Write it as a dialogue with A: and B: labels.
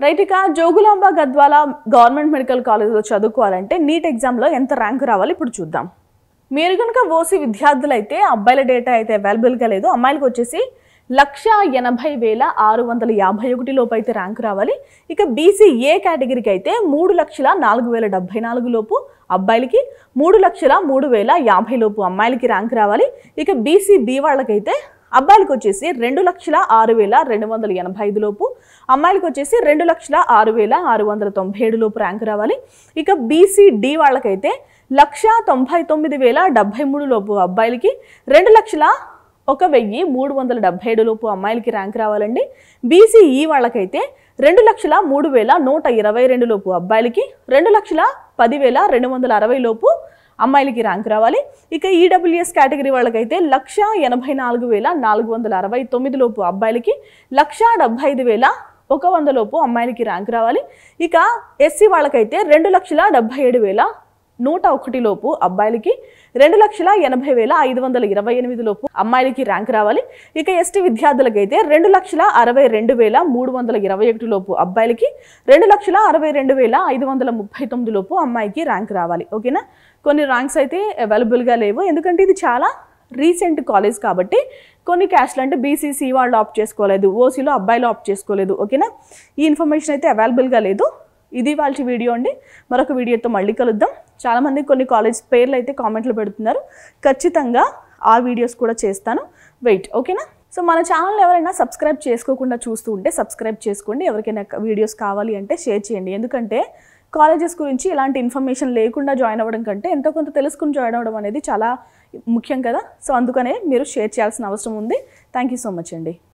A: Right. ఇక Jogulamba Gadwal government medical కాలేజ్లో చదువుకోవాలంటే neat ఎగ్జామ్లో ఎంత ర్యాంక్ రావాలి ఇప్పుడు చూద్దాం. మీరు కనుక ఓసీ విద్యార్థులు అయితే అబ్బాయిల డేటా అయితే అవైలబుల్గా లేదు. అమ్మాయిలకు వచ్చేసి 1,80,651 లోపు అయితే ర్యాంక్ రావాలి. ఇక బీసీ ఏ కేటగిరీకి అయితే 3,04,074 లోపు అబ్బాయిలకి, 3,03,050 లోపు అమ్మాయిలకి ర్యాంక్ రావాలి. ఇక బీసీ బి వాళ్ళకైతే అబ్బాయిలకు వచ్చేసి 2,06,285 లోపు, అమ్మాయిలకు వచ్చేసి 2,06,697 లోపు ర్యాంక్ రావాలి. ఇక బీసీ డి వాళ్ళకైతే 1,99,073 లోపు అబ్బాయిలకి, 2,01,377 లోపు అమ్మాయిలకి ర్యాంక్ రావాలండి. బీసీఈ వాళ్ళకైతే 2,03,122 లోపు అబ్బాయిలకి, 2,10,260 లోపు అమ్మాయిలకి ర్యాంక్ రావాలి. ఇక ఈడబ్ల్యూఎస్ కేటగిరీ వాళ్ళకైతే 1,84,469 లోపు అబ్బాయిలకి, 1,75,100 లోపు అమ్మాయిలకి ర్యాంక్ రావాలి. ఇక ఎస్సీ వాళ్ళకైతే 2,77,101 లోపు అబ్బాయిలకి, 2,80,528 లోపు అమ్మాయిలకి ర్యాంక్ రావాలి. ఇక ఎస్టీ విద్యార్థులకైతే 2,62,321 లోపు అబ్బాయిలకి, 2,62,539 లోపు అమ్మాయికి ర్యాంక్ రావాలి. ఓకేనా. కొన్ని ర్యాంక్స్ అయితే అవైలబుల్గా లేవు, ఎందుకంటే ఇది చాలా రీసెంట్ కాలేజ్ కాబట్టి. కొన్ని క్యాస్ట్లు అంటే బీసీసీ వాళ్ళు ఆప్ట్ చేసుకోలేదు, ఓసీలో అబ్బాయిలు ఆప్ట్ చేసుకోలేదు. ఓకేనా. ఈ ఇన్ఫర్మేషన్ అయితే అవైలబుల్గా లేదు. ఇది వాళ్ళ వీడియో అండి. మరొక వీడియోతో మళ్ళీ కలుద్దాం. చాలామంది కొన్ని కాలేజ్ పేర్లు అయితే కామెంట్లు పెడుతున్నారు, ఖచ్చితంగా ఆ వీడియోస్ కూడా చేస్తాను. వెయిట్. ఓకేనా. సో మన ఛానల్ ఎవరైనా సబ్స్క్రైబ్ చేసుకోకుండా చూస్తూ ఉంటే సబ్స్క్రైబ్ చేసుకోండి. ఎవరికైనా వీడియోస్ కావాలి అంటే షేర్ చేయండి, ఎందుకంటే కాలేజెస్ గురించి ఇలాంటి ఇన్ఫర్మేషన్ లేకుండా జాయిన్ అవ్వడం కంటే ఎంతో కొంత తెలుసుకుని జాయిన్ అవ్వడం అనేది చాలా ముఖ్యం కదా. సో అందుకనే మీరు షేర్ చేయాల్సిన అవసరం ఉంది. థ్యాంక్ యూ సో మచ్ అండి.